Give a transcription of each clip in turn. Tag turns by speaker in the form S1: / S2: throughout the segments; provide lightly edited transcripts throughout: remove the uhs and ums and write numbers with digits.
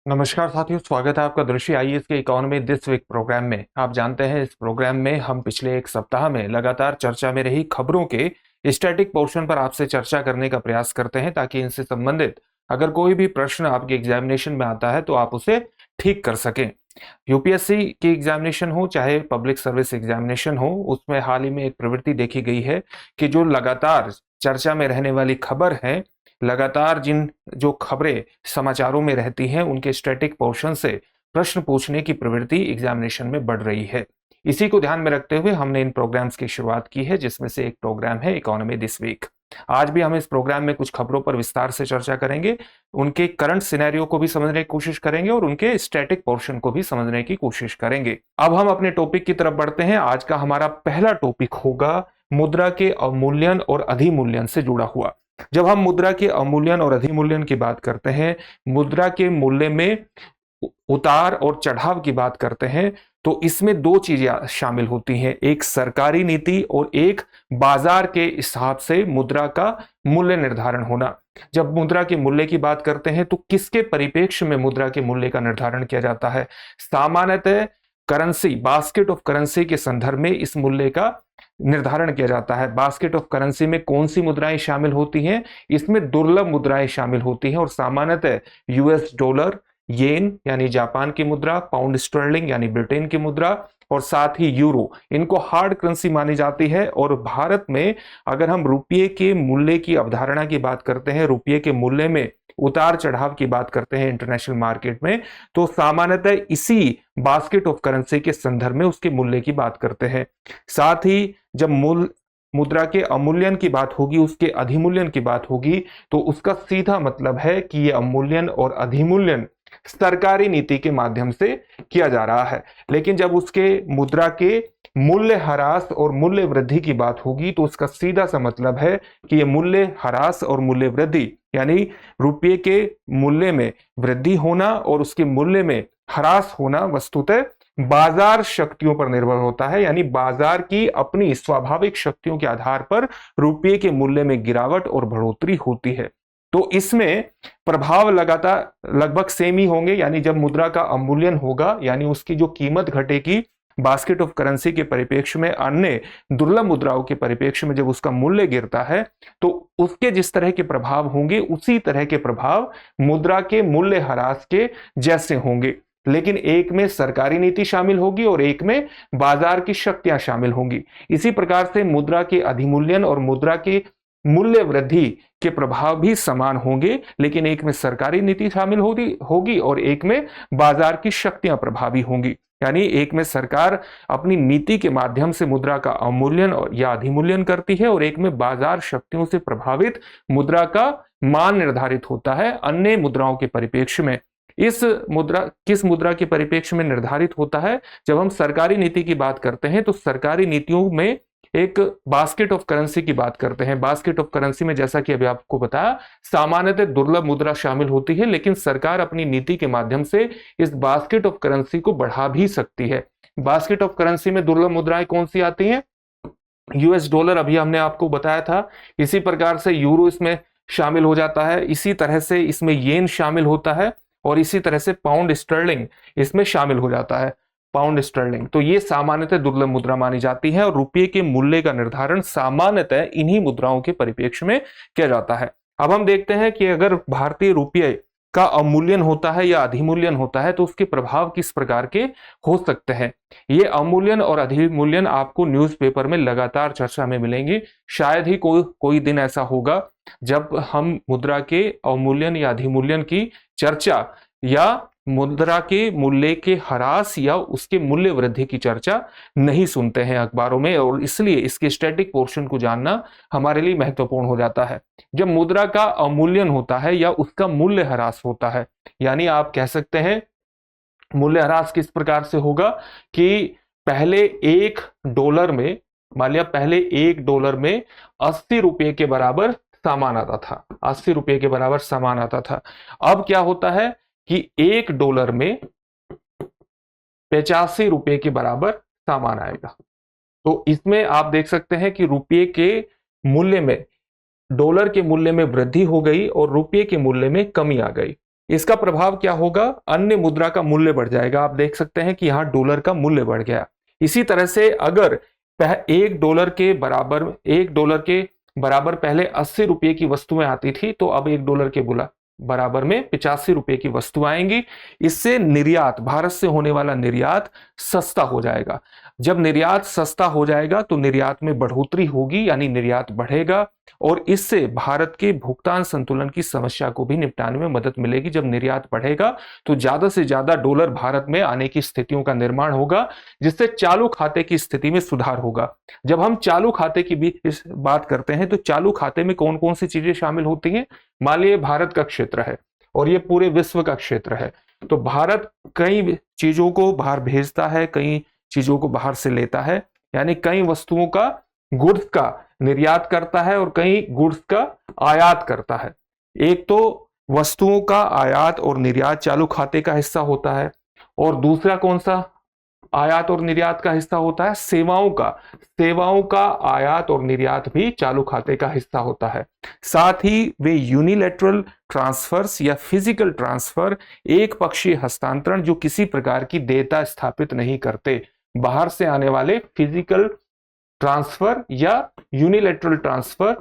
S1: नमस्कार साथियों, स्वागत है आपका दृष्टि आईएएस के इकोनॉमी दिस वीक प्रोग्राम में। आप जानते हैं इस प्रोग्राम में हम पिछले एक सप्ताह में लगातार चर्चा में रही खबरों के स्टैटिक पोर्शन पर आपसे चर्चा करने का प्रयास करते हैं, ताकि इनसे संबंधित अगर कोई भी प्रश्न आपके एग्जामिनेशन में आता है तो आप उसे ठीक कर सकें। यूपीएससी की एग्जामिनेशन हो चाहे पब्लिक सर्विस एग्जामिनेशन हो, उसमें हाल ही में एक प्रवृत्ति देखी गई है कि जो लगातार चर्चा में रहने वाली खबर है, लगातार जिन जो खबरें समाचारों में रहती हैं, उनके स्टैटिक पोर्शन से प्रश्न पूछने की प्रवृत्ति एग्जामिनेशन में बढ़ रही है। इसी को ध्यान में रखते हुए हमने इन प्रोग्राम्स की शुरुआत की है, जिसमें से एक प्रोग्राम है इकोनॉमी दिस वीक। आज भी हम इस प्रोग्राम में कुछ खबरों पर विस्तार से चर्चा करेंगे, उनके करंट सिनेरियो को भी समझने की कोशिश करेंगे और उनके स्टैटिक पोर्शन को भी समझने की कोशिश करेंगे। अब हम अपने टॉपिक की तरफ बढ़ते हैं। आज का हमारा पहला टॉपिक होगा मुद्रा के अवमूल्यन और अधिमूल्यन से जुड़ा हुआ। जब हम मुद्रा के अवमूल्यन और अधिमूल्यन की बात करते हैं, मुद्रा के मूल्य में उतार और चढ़ाव की बात करते हैं, तो इसमें दो चीजें शामिल होती हैं, एक सरकारी नीति और एक बाजार के हिसाब से मुद्रा का मूल्य निर्धारण होना। जब मुद्रा के मूल्य की बात करते हैं तो किसके परिप्रेक्ष्य में मुद्रा के मूल्य का निर्धारण किया जाता है? सामान्यतः करेंसी, बास्केट ऑफ करेंसी के संदर्भ में इस मूल्य का निर्धारण किया जाता है। बास्केट ऑफ करेंसी में कौन सी मुद्राएं शामिल होती हैं? इसमें दुर्लभ मुद्राएं शामिल होती हैं और सामान्यतः यूएस डॉलर, येन यानी जापान की मुद्रा, पाउंड स्टर्लिंग यानी ब्रिटेन की मुद्रा और साथ ही यूरो, इनको हार्ड करेंसी मानी जाती है। और भारत में अगर हम रुपये के मूल्य की अवधारणा की बात करते हैं, रुपये के मूल्य में उतार चढ़ाव की बात करते हैं इंटरनेशनल मार्केट में, तो सामान्यतः इसी बास्केट ऑफ करेंसी के संदर्भ में उसके मूल्य की बात करते हैं। साथ ही जब मुद्रा के अवमूल्यन की बात होगी, उसके अधिमूल्यन की बात होगी, तो उसका सीधा मतलब है कि ये अवमूल्यन और अधिमूल्यन सरकारी नीति के माध्यम से किया जा रहा है। लेकिन जब उसके मुद्रा के मूल्य ह्रास और मूल्य वृद्धि की बात होगी, तो उसका सीधा सा मतलब है कि ये मूल्य ह्रास और मूल्य वृद्धि यानी रुपये के मूल्य में वृद्धि होना और उसके मूल्य में ह्रास होना वस्तुतः बाजार शक्तियों पर निर्भर होता है। यानी बाजार की अपनी स्वाभाविक शक्तियों के आधार पर रुपये के मूल्य में गिरावट और बढ़ोतरी होती है। तो इसमें प्रभाव लगातार लगभग सेम ही होंगे। यानी जब मुद्रा का अवमूल्यन होगा, यानी उसकी जो कीमत घटेगी बास्केट ऑफ करेंसी के परिप्रेक्ष्य में, अन्य दुर्लभ मुद्राओं के परिप्रेक्ष्य में जब उसका मूल्य गिरता है, तो उसके जिस तरह के प्रभाव होंगे उसी तरह के प्रभाव मुद्रा के मूल्य ह्रास के जैसे होंगे। लेकिन एक में सरकारी नीति शामिल होगी और एक में बाजार की शक्तियां शामिल होंगी। इसी प्रकार से मुद्रा के अधिमूल्यन और मुद्रा के मूल्य वृद्धि के प्रभाव भी समान होंगे, लेकिन एक में सरकारी नीति शामिल होगी और एक में बाजार की शक्तियां प्रभावी होंगी। यानी एक में सरकार अपनी नीति के माध्यम से मुद्रा का अवमूल्यन या अधिमूल्यन करती है और एक में बाजार शक्तियों से प्रभावित मुद्रा का मान निर्धारित होता है अन्य मुद्राओं के परिप्रेक्ष्य में। किस मुद्रा के परिप्रेक्ष्य में निर्धारित होता है? जब हम सरकारी नीति की बात करते हैं तो सरकारी नीतियों में एक बास्केट ऑफ करेंसी की बात करते हैं। बास्केट ऑफ करेंसी में जैसा कि अभी आपको बताया, सामान्यतः दुर्लभ मुद्रा शामिल होती है, लेकिन सरकार अपनी नीति के माध्यम से इस बास्केट ऑफ करेंसी को बढ़ा भी सकती है। बास्केट ऑफ करेंसी में दुर्लभ मुद्राएं कौन सी आती हैं? यूएस डॉलर अभी हमने आपको बताया था, इसी प्रकार से यूरो इसमें शामिल हो जाता है, इसी तरह से इसमें येन शामिल होता है और इसी तरह से पाउंड स्टर्लिंग इसमें शामिल हो जाता है। पाउंड स्टर्लिंग, तो ये सामान्यतः दुर्लभ मुद्रा मानी जाती है और रुपये के मूल्य का निर्धारण सामान्यतः इन्हीं मुद्राओं के परिप्रेक्ष्य में किया जाता है। अब हम देखते हैं कि अगर भारतीय रुपये का अवमूल्यन होता है या अधिमूल्यन होता है तो उसके प्रभाव किस प्रकार के हो सकते हैं। ये अवमूल्यन और अधिमूल्यन आपको न्यूज़पेपर में लगातार चर्चा में मिलेंगे। शायद ही कोई दिन ऐसा होगा जब हम मुद्रा के अवमूल्यन या अधिमूल्यन की चर्चा या मुद्रा के मूल्य के ह्रास या उसके मूल्य वृद्धि की चर्चा नहीं सुनते हैं अखबारों में, और इसलिए इसके स्टैटिक पोर्शन को जानना हमारे लिए महत्वपूर्ण हो जाता है। जब मुद्रा का अवमूल्यन होता है या उसका मूल्य ह्रास होता है, यानी आप कह सकते हैं मूल्य ह्रास किस प्रकार से होगा कि पहले एक डॉलर में, मान लिया पहले एक डॉलर में 80 रुपये के बराबर सामान आता था, 80 रुपये के बराबर सामान आता था। अब क्या होता है कि एक डॉलर में 85 रुपये के बराबर सामान आएगा। तो इसमें आप देख सकते हैं कि रुपये के मूल्य में, डॉलर के मूल्य में वृद्धि हो गई और रुपये के मूल्य में कमी आ गई। इसका प्रभाव क्या होगा, अन्य मुद्रा का मूल्य बढ़ जाएगा। आप देख सकते हैं कि यहां डॉलर का मूल्य बढ़ गया। इसी तरह से अगर एक डॉलर के बराबर पहले 80 रुपए की वस्तुएं आती थी, तो अब $1 के बराबर में 85 रुपए की वस्तु आएंगी। इससे निर्यात, भारत से होने वाला निर्यात सस्ता हो जाएगा। जब निर्यात सस्ता हो जाएगा तो निर्यात में बढ़ोतरी होगी, यानी निर्यात बढ़ेगा, और इससे भारत के भुगतान संतुलन की समस्या को भी निपटाने में मदद मिलेगी। जब निर्यात बढ़ेगा तो ज्यादा से ज्यादा डॉलर भारत में आने की स्थितियों का निर्माण होगा, जिससे चालू खाते की स्थिति में सुधार होगा। जब हम चालू खाते की भी इस बात करते हैं तो चालू खाते में कौन कौन सी चीजें शामिल होती हैं। मान लीजिए भारत का क्षेत्र है और ये पूरे विश्व का क्षेत्र है, तो भारत कई चीजों को बाहर भेजता है, कई चीजों को बाहर से लेता है, यानी कई वस्तुओं का, गुड्स का निर्यात करता है और कई गुड्स का आयात करता है। एक तो वस्तुओं का आयात और निर्यात चालू खाते का हिस्सा होता है, और दूसरा कौन सा आयात और निर्यात का हिस्सा होता है, सेवाओं का आयात और निर्यात भी चालू खाते का हिस्सा होता है। साथ ही वे यूनिलैटरल ट्रांसफर्स या फिजिकल ट्रांसफर, एक पक्षीय हस्तांतरण जो किसी प्रकार की देयता स्थापित नहीं करते, बाहर से आने वाले फिजिकल ट्रांसफर या यूनिलैटरल ट्रांसफर,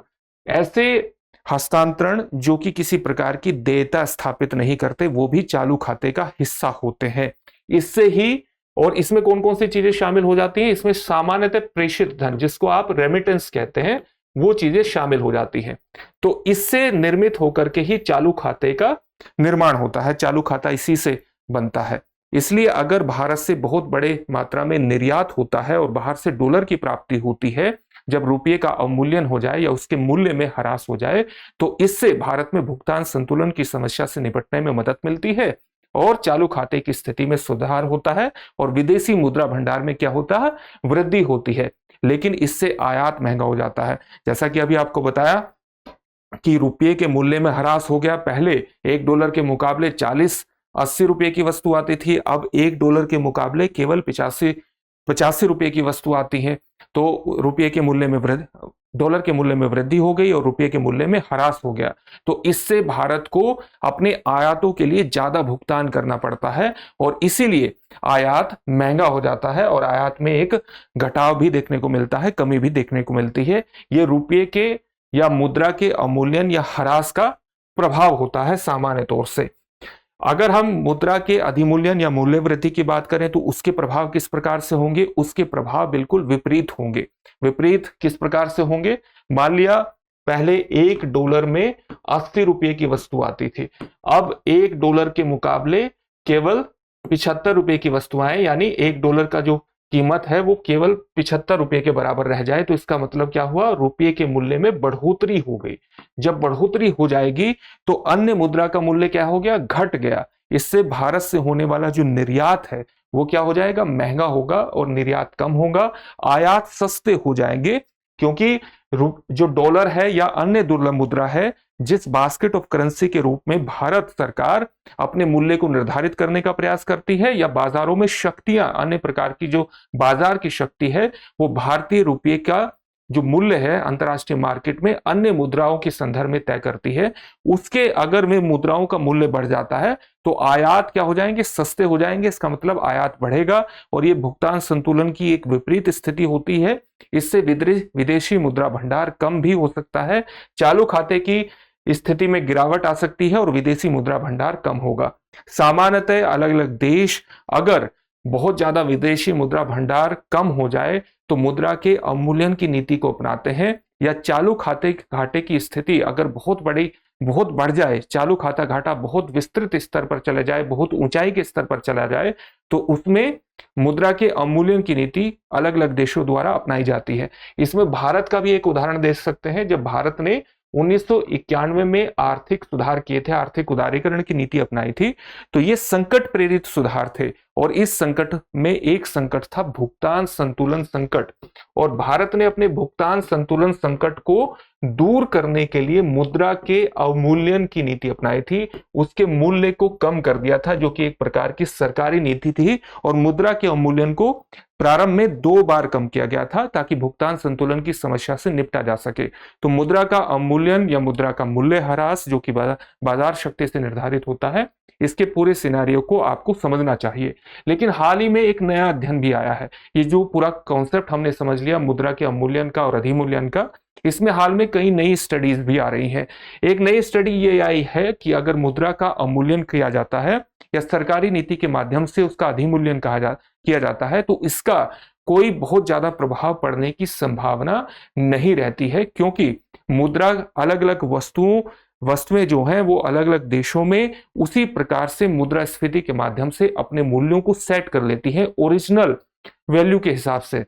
S1: ऐसे हस्तांतरण जो कि किसी प्रकार की देयता स्थापित नहीं करते, वो भी चालू खाते का हिस्सा होते हैं। इससे ही, और इसमें कौन कौन सी चीजें शामिल हो जाती हैं, इसमें सामान्यतः प्रेषित धन, जिसको आप रेमिटेंस कहते हैं, वो चीजें शामिल हो जाती हैं। तो इससे निर्मित होकर के ही चालू खाते का निर्माण होता है, चालू खाता इसी से बनता है। इसलिए अगर भारत से बहुत बड़े मात्रा में निर्यात होता है और बाहर से डॉलर की प्राप्ति होती है, जब रुपये का अवमूल्यन हो जाए या उसके मूल्य में ह्रास हो जाए, तो इससे भारत में भुगतान संतुलन की समस्या से निपटने में मदद मिलती है और चालू खाते की स्थिति में सुधार होता है, और विदेशी मुद्रा भंडार में क्या होता है, वृद्धि होती है। लेकिन इससे आयात महंगा हो जाता है। जैसा कि अभी आपको बताया कि रुपये के मूल्य में ह्रास हो गया। पहले $1 के मुकाबले 40-80 रुपए की वस्तु आती थी, अब $1 के मुकाबले केवल 85 रुपए की वस्तु आती है। तो रुपये के मूल्य में डॉलर के मूल्य में वृद्धि हो गई और रुपये के मूल्य में ह्रास हो गया। तो इससे भारत को अपने आयातों के लिए ज्यादा भुगतान करना पड़ता है, और इसीलिए आयात महंगा हो जाता है और आयात में एक घटाव भी देखने को मिलता है, कमी भी देखने को मिलती है। ये रुपये के या मुद्रा के अवमूल्यन या ह्रास का प्रभाव होता है सामान्य तौर से। अगर हम मुद्रा के अधिमूल्यन या मूल्य वृद्धि की बात करें तो उसके प्रभाव किस प्रकार से होंगे, उसके प्रभाव बिल्कुल विपरीत होंगे। विपरीत किस प्रकार से होंगे, मान लिया पहले $1 में 80 रुपए की वस्तु आती थी, अब $1 के मुकाबले केवल 75 रुपए की वस्तुएं, यानी $1 का जो कीमत है वो केवल 75 रुपए के बराबर रह जाए, तो इसका मतलब क्या हुआ, रुपये के मूल्य में बढ़ोतरी हो गई। जब बढ़ोतरी हो जाएगी तो अन्य मुद्रा का मूल्य क्या हो गया, घट गया। इससे भारत से होने वाला जो निर्यात है वो क्या हो जाएगा, महंगा होगा और निर्यात कम होगा। आयात सस्ते हो जाएंगे, क्योंकि जो डॉलर है या अन्य दुर्लभ मुद्रा है, जिस बास्केट ऑफ करेंसी के रूप में भारत सरकार अपने मूल्य को निर्धारित करने का प्रयास करती है, या बाजारों में शक्तियां, अन्य प्रकार की जो बाजार की शक्ति है, वो भारतीय रुपये का जो मूल्य है अंतरराष्ट्रीय मार्केट में अन्य मुद्राओं के संदर्भ में तय करती है। उसके अगर में मुद्राओं का मूल्य बढ़ जाता है तो आयात क्या हो जाएंगे, सस्ते हो जाएंगे। इसका मतलब आयात बढ़ेगा और ये भुगतान संतुलन की एक विपरीत स्थिति होती है। इससे विदेशी मुद्रा भंडार कम भी हो सकता है, चालू खाते की स्थिति में गिरावट आ सकती है और विदेशी मुद्रा भंडार कम होगा। सामान्यतः अलग अलग देश अगर बहुत ज्यादा विदेशी मुद्रा भंडार कम हो जाए तो मुद्रा के अवमूल्यन की नीति को अपनाते हैं, या चालू खाते घाटे की स्थिति अगर बहुत बढ़ जाए, चालू खाता घाटा बहुत विस्तृत स्तर पर चले जाए, बहुत ऊंचाई के स्तर पर चला जाए, तो उसमें मुद्रा के अवमूल्यन की नीति अलग अलग देशों द्वारा अपनाई जाती है। इसमें भारत का भी एक उदाहरण दे सकते हैं। जब भारत ने 1991 में आर्थिक सुधार किए थे, आर्थिक उदारीकरण की नीति अपनाई थी, तो ये संकट प्रेरित सुधार थे और इस संकट में एक संकट था भुगतान संतुलन संकट, और भारत ने अपने भुगतान संतुलन संकट को दूर करने के लिए मुद्रा के अवमूल्यन की नीति अपनाई थी। उसके मूल्य को कम कर दिया था, जो कि एक प्रकार की सरकारी नीति थी, और मुद्रा के अवमूल्यन को प्रारंभ में 2 बार कम किया गया था ताकि भुगतान संतुलन की समस्या से निपटा जा सके। तो मुद्रा का अवमूल्यन या मुद्रा का मूल्य ह्रास, जो कि बाजार शक्ति से निर्धारित होता है, इसके पूरे सिनेरियो को आपको समझना चाहिए। लेकिन हाल ही में एक नया अध्ययन भी आया है। ये जो पूरा कॉन्सेप्ट हमने समझ लिया मुद्रा के अवमूल्यन का और अधिमूल्यन का, इसमें हाल में कई नई स्टडीज भी आ रही हैं। एक नई स्टडी ये आई है कि अगर मुद्रा का अवमूल्यन किया जाता है या सरकारी नीति के माध्यम से उसका अधिमूल्यन किया जाता है, तो इसका कोई बहुत ज्यादा प्रभाव पड़ने की संभावना नहीं रहती है, क्योंकि मुद्रा अलग अलग वस्तुएं जो हैं वो अलग अलग देशों में उसी प्रकार से मुद्रास्फीति के माध्यम से अपने मूल्यों को सेट कर लेती है ओरिजिनल वैल्यू के हिसाब से।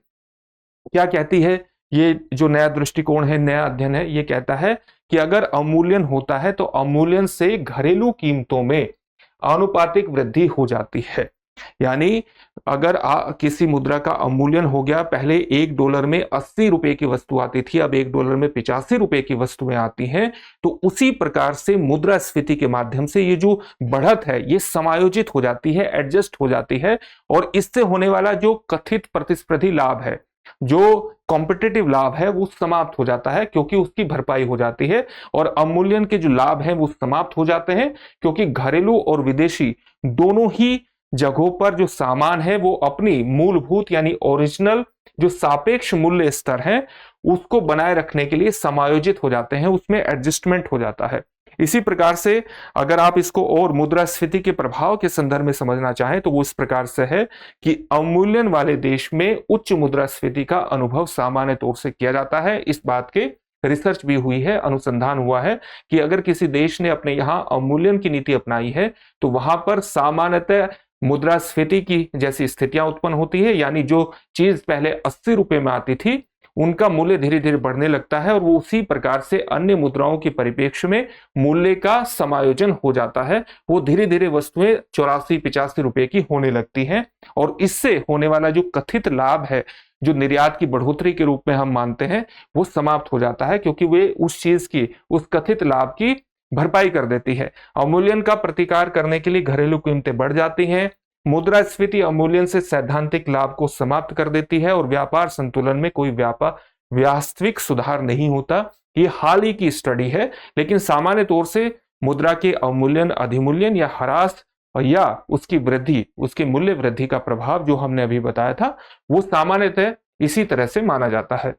S1: क्या कहती है ये जो नया दृष्टिकोण है, नया अध्ययन है, ये कहता है कि अगर अवमूल्यन होता है तो अवमूल्यन से घरेलू कीमतों में आनुपातिक वृद्धि हो जाती है। यानी अगर किसी मुद्रा का अवमूल्यन हो गया, पहले $1 में 80 रुपए की वस्तु आती थी, अब $1 में 85 रुपए की वस्तुएं आती हैं, तो उसी प्रकार से मुद्रास्फीति के माध्यम से ये जो बढ़त है ये समायोजित हो जाती है, एडजस्ट हो जाती है, और इससे होने वाला जो कथित प्रतिस्पर्धी लाभ है, जो कॉम्पिटिटिव लाभ है, वो समाप्त हो जाता है क्योंकि उसकी भरपाई हो जाती है, और अवमूल्यन के जो लाभ हैं वो समाप्त हो जाते हैं क्योंकि घरेलू और विदेशी दोनों ही जगहों पर जो सामान है वो अपनी मूलभूत यानी ओरिजिनल जो सापेक्ष मूल्य स्तर है उसको बनाए रखने के लिए समायोजित हो जाते हैं, उसमें एडजस्टमेंट हो जाता है। इसी प्रकार से अगर आप इसको और मुद्रास्फीति के प्रभाव के संदर्भ में समझना चाहें तो वो इस प्रकार से है कि अवमूल्यन वाले देश में उच्च मुद्रास्फीति का अनुभव सामान्य तौर से किया जाता है। इस बात के रिसर्च भी हुई है, अनुसंधान हुआ है कि अगर किसी देश ने अपने यहां अवमूल्यन की नीति अपनाई है तो वहां पर सामान्यतः मुद्रास्फीति की जैसी स्थितियां उत्पन्न होती है, यानी जो चीज पहले 80 रुपए में आती थी उनका मूल्य धीरे धीरे बढ़ने लगता है, और वो उसी प्रकार से अन्य मुद्राओं के परिप्रेक्ष्य में मूल्य का समायोजन हो जाता है। वो धीरे धीरे वस्तुएं 84-85 रुपए की होने लगती हैं, और इससे होने वाला जो कथित लाभ है, जो निर्यात की बढ़ोतरी के रूप में हम मानते हैं, वो समाप्त हो जाता है क्योंकि वे उस चीज की, उस कथित लाभ की भरपाई कर देती है। अवमूल्यन का प्रतिकार करने के लिए घरेलू कीमतें बढ़ जाती हैं। मुद्रास्फीति अवमूल्यन से सैद्धांतिक लाभ को समाप्त कर देती है और व्यापार संतुलन में कोई वास्तविक सुधार नहीं होता। ये हाल ही की स्टडी है, लेकिन सामान्य तौर से मुद्रा के अवमूल्यन, अधिमूल्यन या ह्रास या उसकी वृद्धि, उसके मूल्य वृद्धि का प्रभाव जो हमने अभी बताया था, वो सामान्यतः इसी तरह से माना जाता है।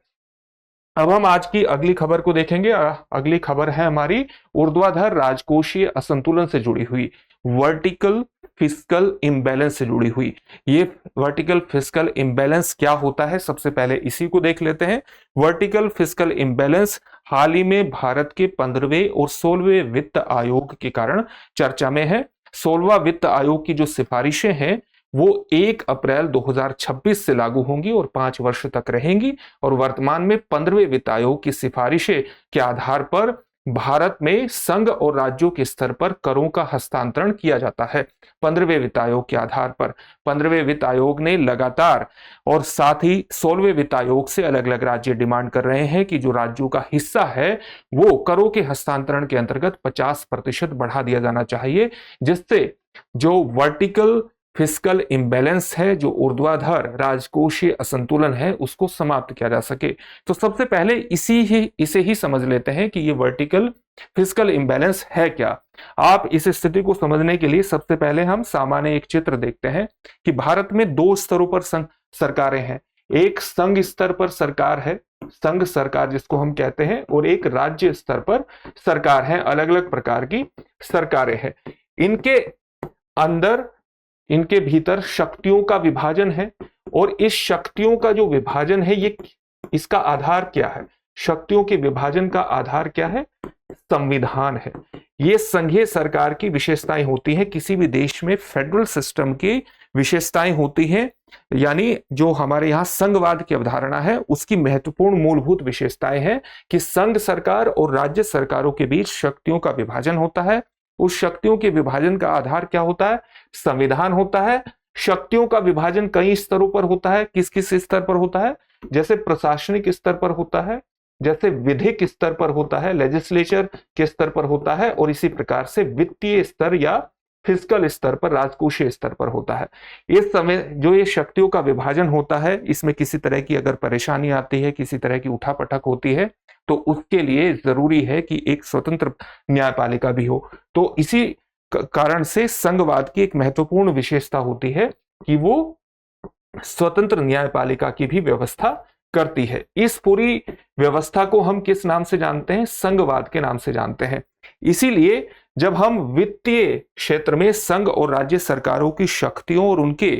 S1: अब हम आज की अगली खबर को देखेंगे। अगली खबर है हमारी ऊर्ध्वाधर राजकोषीय असंतुलन से जुड़ी हुई, वर्टिकल फिस्कल इम्बैलेंस से जुड़ी हुई। ये वर्टिकल फिस्कल इम्बैलेंस क्या होता है, सबसे पहले इसी को देख लेते हैं। वर्टिकल फिस्कल इम्बैलेंस हाल ही में भारत के 15वें और 16वें वित्त आयोग के कारण चर्चा में है। 16वां वित्त आयोग की जो सिफारिशें हैं वो 1 अप्रैल 2026 से लागू होंगी और 5 वर्ष तक रहेंगी, और वर्तमान में 15वें वित्त आयोग की सिफारिशें के आधार पर भारत में संघ और राज्यों के स्तर पर करों का हस्तांतरण किया जाता है। 15वें वित्त आयोग के आधार पर 15वें वित्त आयोग ने लगातार, और साथ ही 16वें वित्त आयोग से अलग अलग राज्य डिमांड कर रहे हैं कि जो राज्यों का हिस्सा है वो करों के हस्तांतरण के अंतर्गत 50% बढ़ा दिया जाना चाहिए, जिससे जो वर्टिकल फिस्कल इम्बैलेंस है, जो ऊर्ध्वाधर राजकोषीय असंतुलन है, उसको समाप्त किया जा सके। तो सबसे पहले इसे ही समझ लेते हैं कि ये वर्टिकल फिस्कल इम्बैलेंस है क्या। आप इस स्थिति को समझने के लिए सबसे पहले हम सामान्य एक चित्र देखते हैं कि भारत में 2 स्तरों पर सरकारें हैं। एक संघ स्तर पर सरकार है, संघ सरकार जिसको हम कहते हैं, और एक राज्य स्तर पर सरकार है। अलग अलग प्रकार की सरकारें हैं। इनके अंदर, इनके भीतर शक्तियों का विभाजन है, और इस शक्तियों का जो विभाजन है ये इसका आधार क्या है? शक्तियों के विभाजन का आधार क्या है? संविधान है। ये संघीय सरकार की विशेषताएं होती हैं। किसी भी देश में फेडरल सिस्टम की विशेषताएं होती हैं, यानी जो हमारे यहाँ संघवाद की अवधारणा है उसकी महत्वपूर्ण मूलभूत विशेषताएं हैं कि संघ सरकार और राज्य सरकारों के बीच शक्तियों का विभाजन होता है। उस शक्तियों के विभाजन का आधार क्या होता है? संविधान होता है। शक्तियों का विभाजन कई स्तरों पर होता है। किस किस स्तर पर होता है? जैसे प्रशासनिक स्तर पर होता है, जैसे विधिक स्तर पर होता है, लेजिस्लेचर के स्तर पर होता है, और इसी प्रकार से वित्तीय स्तर या फिजिकल स्तर पर, राजकोषीय स्तर पर होता है। इस समय जो ये शक्तियों का विभाजन होता है, इसमें किसी तरह की अगर परेशानी आती है, किसी तरह की उठापटक होती है, तो उसके लिए जरूरी है कि एक स्वतंत्र न्यायपालिका भी हो। तो इसी कारण से संघवाद की एक महत्वपूर्ण विशेषता होती है कि वो स्वतंत्र न्यायपालिका की भी व्यवस्था करती है। इस पूरी व्यवस्था को हम किस नाम से जानते हैं? संघवाद के नाम से जानते हैं। इसीलिए जब हम वित्तीय क्षेत्र में संघ और राज्य सरकारों की शक्तियों और उनके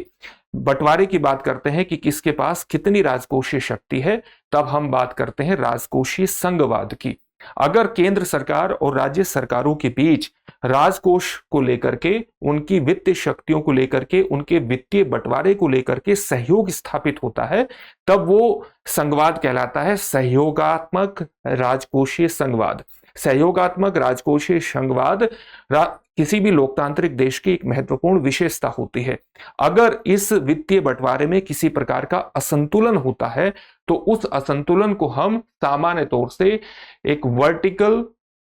S1: बंटवारे की बात करते हैं कि किसके पास कितनी राजकोषीय शक्ति है, तब हम बात करते हैं राजकोषीय संघवाद की। अगर केंद्र सरकार और राज्य सरकारों के बीच राजकोष को लेकर के, उनकी वित्तीय शक्तियों को लेकर के, उनके वित्तीय बंटवारे को लेकर के सहयोग स्थापित होता है, तब वो संघवाद कहलाता है। सहयोगात्मक राजकोषीय संघवाद। सहयोगात्मक राजकोषीय संघवाद किसी भी लोकतांत्रिक देश की एक महत्वपूर्ण विशेषता होती है। अगर इस वित्तीय बंटवारे में किसी प्रकार का असंतुलन होता है, तो उस असंतुलन को हम सामान्य तौर से एक वर्टिकल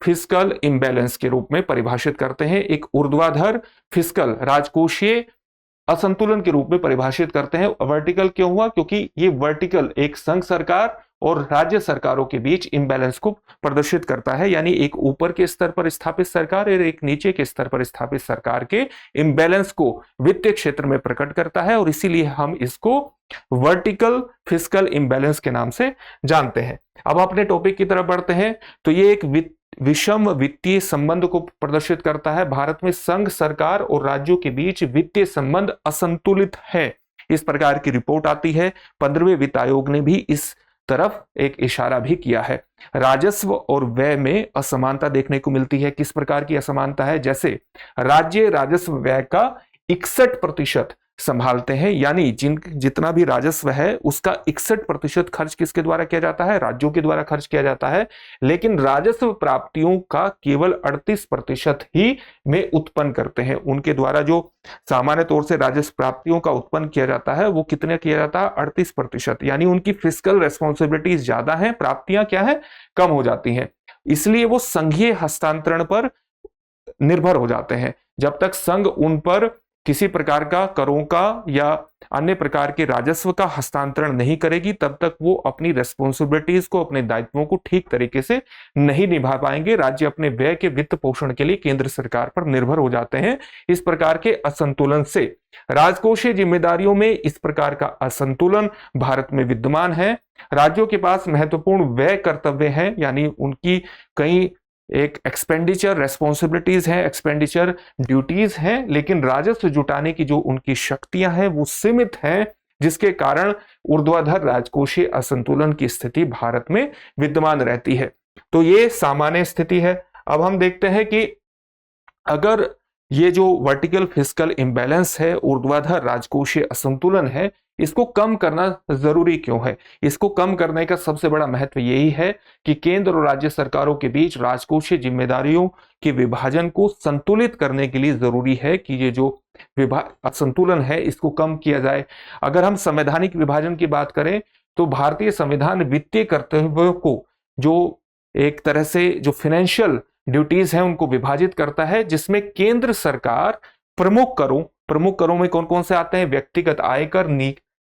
S1: फिस्कल इम्बैलेंस के रूप में परिभाषित करते हैं। एक ऊर्ध्वाधर फिस्कल राजकोषीय असंतुलन के रूप में परिभाषित करते हैं। वर्टिकल क्यों हुआ? क्योंकि ये वर्टिकल एक संघ सरकार और राज्य सरकारों के बीच इम्बैलेंस को प्रदर्शित करता है, यानी एक ऊपर के स्तर पर स्थापित सरकार और एक नीचे के स्तर पर स्थापित सरकार के इम्बैलेंस को वित्तीय क्षेत्र में प्रकट करता है, और इसीलिए हम इसको वर्टिकल फिस्कल इम्बैलेंस के नाम से जानते हैं। अब अपने टॉपिक की तरफ बढ़ते हैं। तो ये एक विषम वित्तीय संबंध को प्रदर्शित करता है। भारत में संघ सरकार और राज्यों के बीच वित्तीय संबंध असंतुलित है, इस प्रकार की रिपोर्ट आती है। 15वें वित्त आयोग ने भी इस तरफ एक इशारा भी किया है। राजस्व और व्यय में असमानता देखने को मिलती है। किस प्रकार की असमानता है? जैसे राज्य राजस्व व्यय का 61% संभालते हैं, यानी जितना भी राजस्व है उसका 61% खर्च किसके द्वारा किया जाता है? राज्यों के द्वारा खर्च किया जाता है। लेकिन राजस्व प्राप्तियों का केवल 38% ही में उत्पन्न करते हैं। उनके द्वारा जो सामान्य तौर से राजस्व प्राप्तियों का उत्पन्न किया जाता है, वो कितने किया जाता है? 38%। यानी उनकी फिस्कल रेस्पॉन्सिबिलिटीज ज्यादा है, प्राप्तियां क्या है? कम हो जाती हैं। इसलिए वो संघीय हस्तांतरण पर निर्भर हो जाते हैं। जब तक संघ उन पर किसी प्रकार का करों का या अन्य प्रकार के राजस्व का हस्तांतरण नहीं करेगी, तब तक वो अपनी रेस्पॉन्सिबिलिटीज को, अपने दायित्वों को ठीक तरीके से नहीं निभा पाएंगे। राज्य अपने व्यय के वित्त पोषण के लिए केंद्र सरकार पर निर्भर हो जाते हैं। इस प्रकार के असंतुलन से, राजकोषीय जिम्मेदारियों में इस प्रकार का असंतुलन भारत में विद्यमान है। राज्यों के पास महत्वपूर्ण व्यय कर्तव्य हैं, यानी उनकी कई एक एक्सपेंडिचर रेस्पॉन्सिबिलिटीज है, एक्सपेंडिचर ड्यूटीज हैं, लेकिन राजस्व जुटाने की जो उनकी शक्तियां हैं वो सीमित हैं, जिसके कारण ऊर्ध्वाधर राजकोषीय असंतुलन की स्थिति भारत में विद्यमान रहती है। तो ये सामान्य स्थिति है। अब हम देखते हैं कि अगर ये जो वर्टिकल फिस्कल इम्बैलेंस है, ऊर्ध्वाधर राजकोषीय असंतुलन है, इसको कम करना जरूरी क्यों है? इसको कम करने का सबसे बड़ा महत्व यही है कि केंद्र और राज्य सरकारों के बीच राजकोषीय जिम्मेदारियों के विभाजन को संतुलित करने के लिए जरूरी है कि ये जो असंतुलन है इसको कम किया जाए। अगर हम संवैधानिक विभाजन की बात करें तो भारतीय संविधान वित्तीय कर्तव्यों को, जो एक तरह से जो फाइनेंशियल ड्यूटीज हैं, उनको विभाजित करता है, जिसमें केंद्र सरकार प्रमुख करों में कौन कौन से आते हैं? व्यक्तिगत आयकर,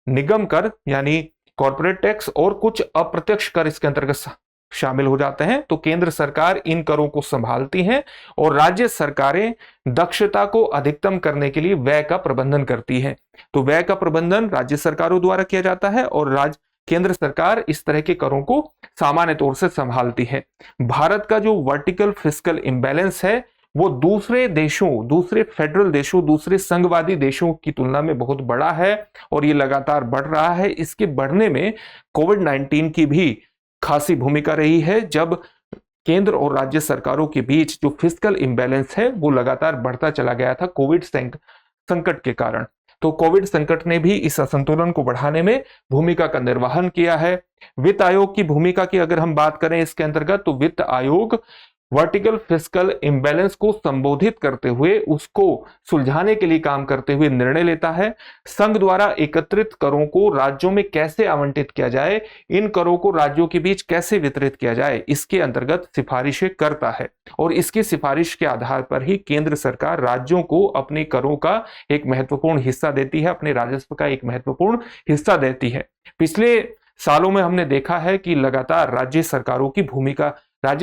S1: निगम कर यानी कॉर्पोरेट टैक्स, और कुछ अप्रत्यक्ष कर इसके अंतर्गत शामिल हो जाते हैं। तो केंद्र सरकार इन करों को संभालती है और राज्य सरकारें दक्षता को अधिकतम करने के लिए व्यय का प्रबंधन करती है। तो व्यय का प्रबंधन राज्य सरकारों द्वारा किया जाता है और केंद्र सरकार इस तरह के करों को सामान्य तौर से संभालती है। भारत का जो वर्टिकल फिस्कल इम्बैलेंस है वो दूसरे देशों, दूसरे फेडरल देशों, दूसरे संघवादी देशों की तुलना में बहुत बड़ा है और ये लगातार बढ़ रहा है। इसके बढ़ने में कोविड-19 की भी खासी भूमिका रही है, जब केंद्र और राज्य सरकारों के बीच जो फिस्कल इम्बैलेंस है वो लगातार बढ़ता चला गया था कोविड संकट के कारण। तो कोविड संकट ने भी इस असंतुलन को बढ़ाने में भूमिका का निर्वहन किया है। वित्त आयोग की भूमिका की अगर हम बात करें इसके अंतर्गत, तो वित्त आयोग वर्टिकल फिस्कल इम्बैलेंस को संबोधित करते हुए उसको सुलझाने के लिए काम करते हुए निर्णय लेता है। संघ द्वारा एकत्रित करों को राज्यों में कैसे आवंटित किया जाए, इन करों को राज्यों के बीच कैसे वितरित किया जाए, इसके अंतर्गत सिफारिशें करता है और इसकी सिफारिश के आधार पर ही केंद्र सरकार राज्यों को अपने करों का एक महत्वपूर्ण हिस्सा देती है, अपने राजस्व का एक महत्वपूर्ण हिस्सा देती है। पिछले सालों में हमने देखा है कि लगातार राज्य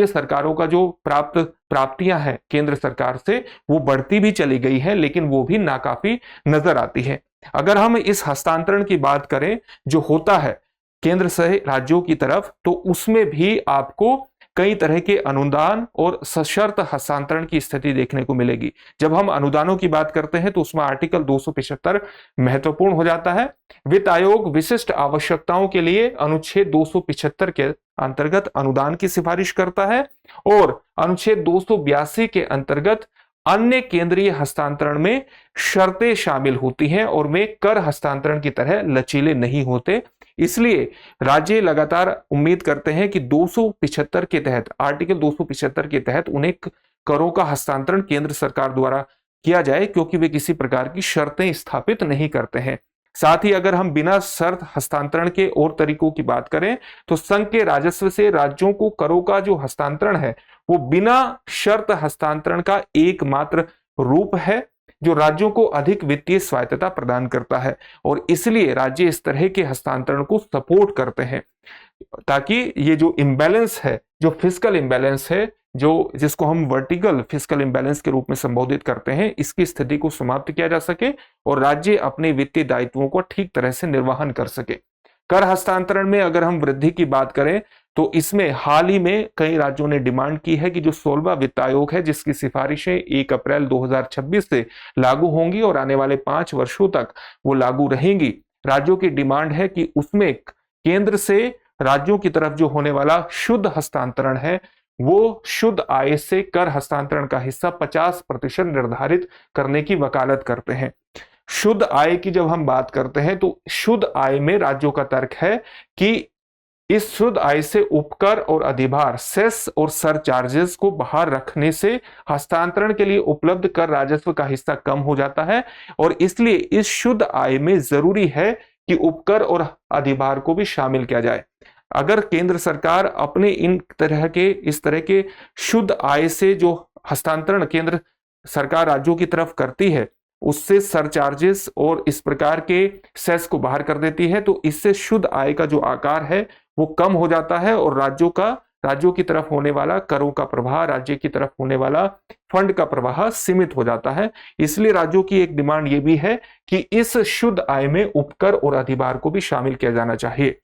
S1: सरकारों का जो प्राप्तियां हैं केंद्र सरकार से वो बढ़ती भी चली गई है, लेकिन वो भी नाकाफी नजर आती है। अगर हम इस हस्तांतरण की बात करें जो होता है केंद्र से राज्यों की तरफ, तो उसमें भी आपको कई तरह के अनुदान और सशर्त हस्तांतरण की स्थिति देखने को मिलेगी। जब हम अनुदानों की बात करते हैं तो उसमें आर्टिकल 275 महत्वपूर्ण हो जाता है। वित्त आयोग विशिष्ट आवश्यकताओं के लिए अनुच्छेद 275 के अंतर्गत अनुदान की सिफारिश करता है और अनुच्छेद 282 के अंतर्गत अन्य केंद्रीय हस्तांतरण में शर्तें शामिल होती हैं और वे कर हस्तांतरण की तरह लचीले नहीं होते। इसलिए राज्य लगातार उम्मीद करते हैं कि 275 के तहत, आर्टिकल 275 के तहत उन्हें करों का हस्तांतरण केंद्र सरकार द्वारा किया जाए, क्योंकि वे किसी प्रकार की शर्तें स्थापित नहीं करते हैं। साथ ही अगर हम बिना शर्त हस्तांतरण के और तरीकों की बात करें तो संघ के राजस्व से राज्यों को करों का जो हस्तांतरण है वो बिना शर्त हस्तांतरण का एकमात्र रूप है जो राज्यों को अधिक वित्तीय स्वायत्तता प्रदान करता है और इसलिए राज्य इस तरह के हस्तांतरण को सपोर्ट करते हैं ताकि ये जो इम्बैलेंस है, जो फिस्कल इम्बैलेंस है, जो जिसको हम वर्टिकल फिस्कल इम्बैलेंस के रूप में संबोधित करते हैं, इसकी स्थिति को समाप्त किया जा सके और राज्य अपने वित्तीय दायित्वों को ठीक तरह से निर्वहन कर सके। कर हस्तांतरण में अगर हम वृद्धि की बात करें तो इसमें हाल ही में कई राज्यों ने डिमांड की है कि जो 16वां वित्त आयोग है जिसकी सिफारिशें 1 अप्रैल 2026 से लागू होंगी और आने वाले 5 वर्षों तक वो लागू रहेंगी, राज्यों की डिमांड है कि उसमें केंद्र से राज्यों की तरफ जो होने वाला शुद्ध हस्तांतरण है वो शुद्ध आय से कर हस्तांतरण का हिस्सा 50% निर्धारित करने की वकालत करते हैं। शुद्ध आय की जब हम बात करते हैं तो शुद्ध आय में राज्यों का तर्क है कि इस शुद्ध आय से उपकर और अधिभार, सेस और सरचार्जेस को बाहर रखने से हस्तांतरण के लिए उपलब्ध कर राजस्व का हिस्सा कम हो जाता है और इसलिए इस शुद्ध आय में जरूरी है कि उपकर और अधिभार को भी शामिल किया जाए। अगर केंद्र सरकार अपने इस तरह के शुद्ध आय से जो हस्तांतरण केंद्र सरकार राज्यों की तरफ करती है उससे सरचार्जेस और इस प्रकार के सेस को बाहर कर देती है तो इससे शुद्ध आय का जो आकार है वो कम हो जाता है और राज्यों की तरफ होने वाला करों का प्रवाह, राज्य की तरफ होने वाला फंड का प्रवाह सीमित हो जाता है। इसलिए राज्यों की एक डिमांड ये भी है कि इस शुद्ध आय में उपकर और अधिभार को भी शामिल किया जाना चाहिए।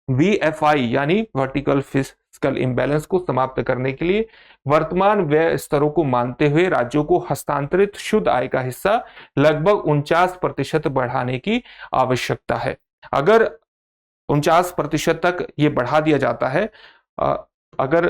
S1: VFI यानी वर्टिकल फिस्कल इम्बैलेंस को समाप्त करने के लिए वर्तमान व्यय स्तरों को मानते हुए राज्यों को हस्तांतरित शुद्ध आय का हिस्सा लगभग 49% बढ़ाने की आवश्यकता है। अगर 49% तक ये बढ़ा दिया जाता है, अगर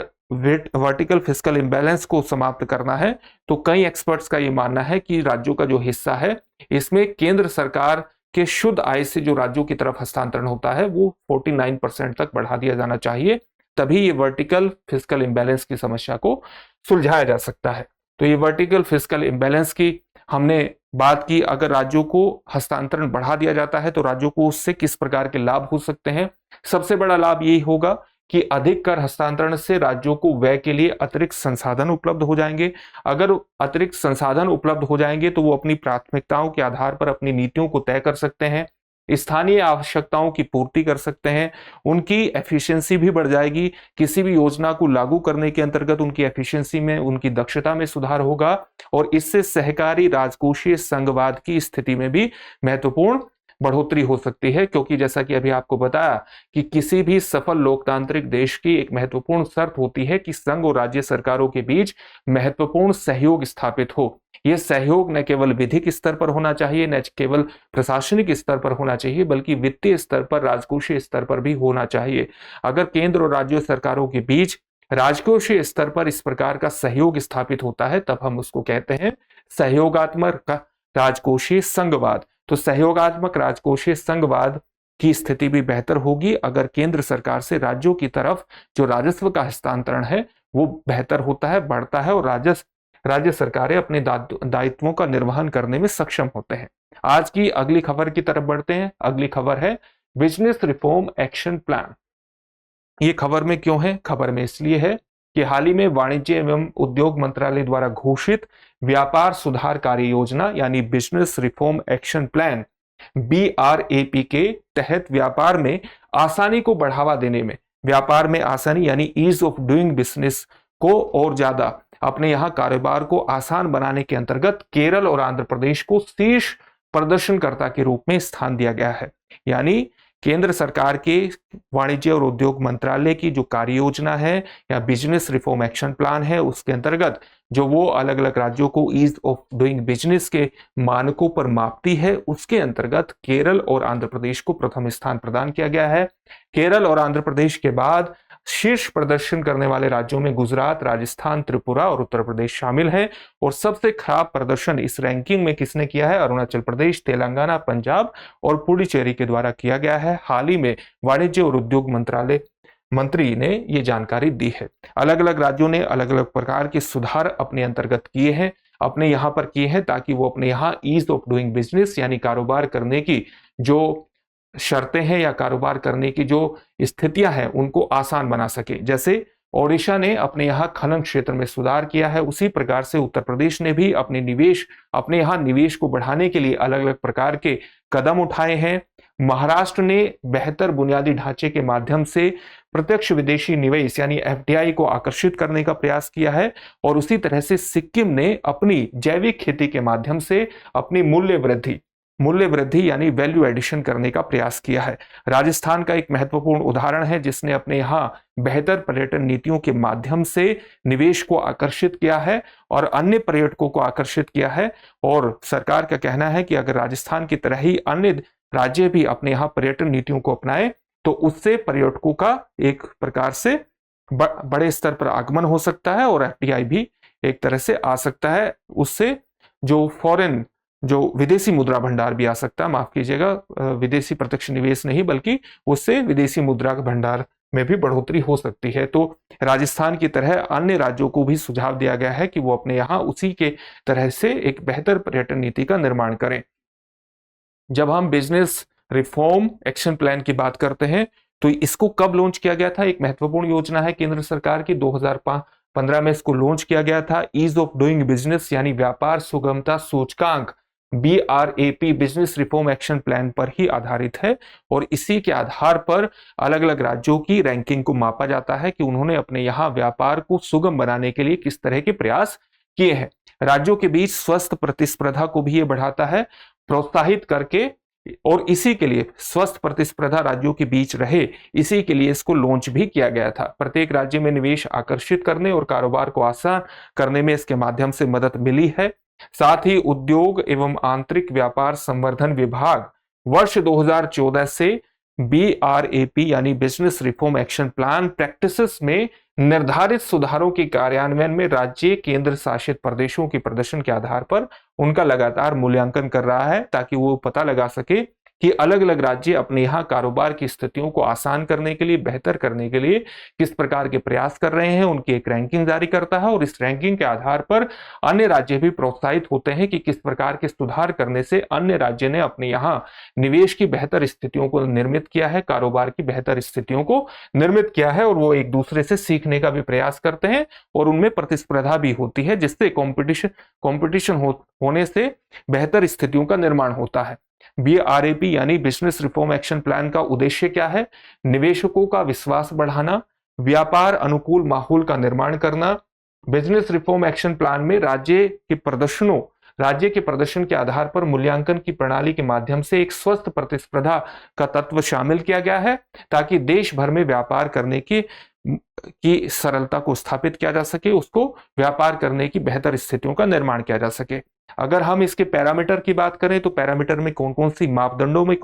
S1: वर्टिकल फिस्कल इम्बैलेंस को समाप्त करना है तो कई एक्सपर्ट्स का ये मानना है कि राज्यों का जो हिस्सा है इसमें केंद्र सरकार के शुद्ध आय से जो राज्यों की तरफ हस्तांतरण होता है वो 49% तक बढ़ा दिया जाना चाहिए, तभी ये वर्टिकल फिस्कल इम्बैलेंस की समस्या को सुलझाया जा सकता है। तो ये वर्टिकल फिस्कल इम्बैलेंस की हमने बात की। अगर राज्यों को हस्तांतरण बढ़ा दिया जाता है तो राज्यों को उससे किस प्रकार के लाभ हो सकते हैं। सबसे बड़ा लाभ यही होगा कि अधिक कर हस्तांतरण से राज्यों को व्यय के लिए अतिरिक्त संसाधन उपलब्ध हो जाएंगे। अगर अतिरिक्त संसाधन उपलब्ध हो जाएंगे तो वो अपनी प्राथमिकताओं के आधार पर अपनी नीतियों को तय कर सकते हैं, स्थानीय आवश्यकताओं की पूर्ति कर सकते हैं, उनकी एफिशिएंसी भी बढ़ जाएगी। किसी भी योजना को लागू करने के अंतर्गत उनकी एफिशिएंसी में, उनकी दक्षता में सुधार होगा और इससे सहकारी राजकोषीय संघवाद की स्थिति में भी महत्वपूर्ण बढ़ोतरी हो सकती है, क्योंकि जैसा कि अभी आपको बताया कि किसी भी सफल लोकतांत्रिक देश की एक महत्वपूर्ण शर्त होती है कि संघ और राज्य सरकारों के बीच महत्वपूर्ण सहयोग स्थापित हो। यह सहयोग न केवल विधिक स्तर पर होना चाहिए, न केवल प्रशासनिक स्तर पर होना चाहिए, बल्कि वित्तीय स्तर पर, राजकोषीय स्तर पर भी होना चाहिए। अगर केंद्र और राज्य सरकारों के बीच राजकोषीय स्तर पर इस प्रकार का सहयोग स्थापित होता है तब हम उसको कहते हैं सहयोगात्मक राजकोषीय संघवाद। तो सहयोगात्मक राजकोषीय संघवाद की स्थिति भी बेहतर होगी अगर केंद्र सरकार से राज्यों की तरफ जो राजस्व का हस्तांतरण है वो बेहतर होता है, बढ़ता है, और राज्य सरकारें अपने दायित्वों का निर्वहन करने में सक्षम होते हैं। आज की अगली खबर की तरफ बढ़ते हैं। अगली खबर है बिजनेस रिफॉर्म एक्शन प्लान। ये खबर में क्यों है? खबर में इसलिए है कि हाल ही में वाणिज्य एवं उद्योग मंत्रालय द्वारा घोषित व्यापार सुधार कार्य योजना यानी business reform action plan BRAP के तहत व्यापार में आसानी को बढ़ावा देने में, व्यापार में आसानी यानी ईज ऑफ डूइंग बिजनेस को और ज्यादा अपने यहाँ कारोबार को आसान बनाने के अंतर्गत केरल और आंध्र प्रदेश को शीर्ष प्रदर्शनकर्ता के रूप में स्थान दिया गया है। यानी केंद्र सरकार के वाणिज्य और उद्योग मंत्रालय की जो कार्य योजना है या बिजनेस रिफॉर्म एक्शन प्लान है, उसके अंतर्गत जो वो अलग अलग राज्यों को ईज ऑफ डूइंग बिजनेस के मानकों पर मापती है, उसके अंतर्गत केरल और आंध्र प्रदेश को प्रथम स्थान प्रदान किया गया है। केरल और आंध्र प्रदेश के बाद शीर्ष प्रदर्शन करने वाले राज्यों में गुजरात, राजस्थान, त्रिपुरा और उत्तर प्रदेश शामिल हैं। और सबसे खराब प्रदर्शन इस रैंकिंग में किसने किया है? अरुणाचल प्रदेश, तेलंगाना, पंजाब और पुडुचेरी के द्वारा किया गया है। हाल ही में वाणिज्य और उद्योग मंत्रालय मंत्री ने ये जानकारी दी है। अलग अलग राज्यों ने अलग अलग प्रकार के सुधार अपने अंतर्गत किए हैं, अपने यहाँ पर किए हैं, ताकि वो अपने यहाँ ईज ऑफ डूइंग बिजनेस यानी कारोबार करने की जो शर्तें हैं या कारोबार करने की जो स्थितियां हैं उनको आसान बना सके। जैसे ओडिशा ने अपने यहाँ खनन क्षेत्र में सुधार किया है, उसी प्रकार से उत्तर प्रदेश ने भी अपने यहाँ निवेश को बढ़ाने के लिए अलग अलग प्रकार के कदम उठाए हैं। महाराष्ट्र ने बेहतर बुनियादी ढांचे के माध्यम से प्रत्यक्ष विदेशी निवेश यानी FDI को आकर्षित करने का प्रयास किया है। और उसी तरह से सिक्किम ने अपनी जैविक खेती के माध्यम से अपनी मूल्य वृद्धि यानी वैल्यू एडिशन करने का प्रयास किया है। राजस्थान का एक महत्वपूर्ण उदाहरण है जिसने अपने यहाँ बेहतर पर्यटन नीतियों के माध्यम से निवेश को आकर्षित किया है और अन्य पर्यटकों को आकर्षित किया है। और सरकार का कहना है कि अगर राजस्थान की तरह ही अन्य राज्य भी अपने यहाँ पर्यटन नीतियों को अपनाए तो उससे पर्यटकों का एक प्रकार से बड़े स्तर पर आगमन हो सकता है और FDI भी एक तरह से आ सकता है। उससे जो विदेशी मुद्रा भंडार भी आ सकता है, माफ कीजिएगा, विदेशी प्रत्यक्ष निवेश नहीं बल्कि उससे विदेशी मुद्रा भंडार में भी बढ़ोतरी हो सकती है। तो राजस्थान की तरह अन्य राज्यों को भी सुझाव दिया गया है कि वो अपने यहाँ उसी के तरह से एक बेहतर पर्यटन नीति का निर्माण करें। जब हम बिजनेस रिफॉर्म एक्शन प्लान की बात करते हैं तो इसको कब लॉन्च किया गया था? एक महत्वपूर्ण योजना है केंद्र सरकार की, 2015 में इसको लॉन्च किया गया था। ईज ऑफ डूइंग बिजनेस यानी व्यापार सुगमता सूचकांक BRAP business reform action plan पर ही आधारित है और इसी के आधार पर अलग अलग राज्यों की रैंकिंग को मापा जाता है कि उन्होंने अपने यहाँ व्यापार को सुगम बनाने के लिए किस तरह के प्रयास किए हैं। राज्यों के बीच स्वस्थ प्रतिस्पर्धा को भी ये बढ़ाता है, प्रोत्साहित करके, और इसी के लिए स्वस्थ प्रतिस्पर्धा राज्यों के बीच रहे, इसी के लिए इसको लॉन्च भी किया गया था। प्रत्येक राज्य में निवेश आकर्षित करने और कारोबार को आसान करने में इसके माध्यम से मदद मिली है। साथ ही उद्योग एवं आंतरिक व्यापार संवर्धन विभाग वर्ष 2014 से BRAP यानी business reform action plan practices में निर्धारित सुधारों के कार्यान्वयन में राज्य केंद्र शासित प्रदेशों के प्रदर्शन के आधार पर उनका लगातार मूल्यांकन कर रहा है, ताकि वो पता लगा सके कि अलग अलग राज्य अपने यहाँ कारोबार की स्थितियों को आसान करने के लिए, बेहतर करने के लिए किस प्रकार के प्रयास कर रहे हैं। उनकी एक रैंकिंग जारी करता है और इस रैंकिंग के आधार पर अन्य राज्य भी प्रोत्साहित होते हैं कि किस प्रकार के सुधार करने से अन्य राज्य ने अपने यहाँ निवेश की बेहतर स्थितियों को निर्मित किया है, कारोबार की बेहतर स्थितियों को निर्मित किया है। और वो एक दूसरे से सीखने का भी प्रयास करते हैं और उनमें प्रतिस्पर्धा भी होती है, जिससे कॉम्पिटिशन होने से बेहतर स्थितियों का निर्माण होता है। BRAP यानी बिजनेस रिफॉर्म एक्शन प्लान का उद्देश्य क्या है? निवेशकों का विश्वास बढ़ाना, व्यापार अनुकूल माहौल का निर्माण करना। बिजनेस रिफॉर्म एक्शन प्लान में राज्य के प्रदर्शन के आधार पर मूल्यांकन की प्रणाली के माध्यम से एक स्वस्थ प्रतिस्पर्धा का तत्व शामिल किया गया है, ताकि देश भर में व्यापार करने की सरलता को स्थापित किया जा सके, उसको व्यापार करने की बेहतर स्थितियों का निर्माण किया जा सके। अगर हम इसके पैरामीटर की बात करें तो पैरामीटर में कौन कौन सी मापदंडों में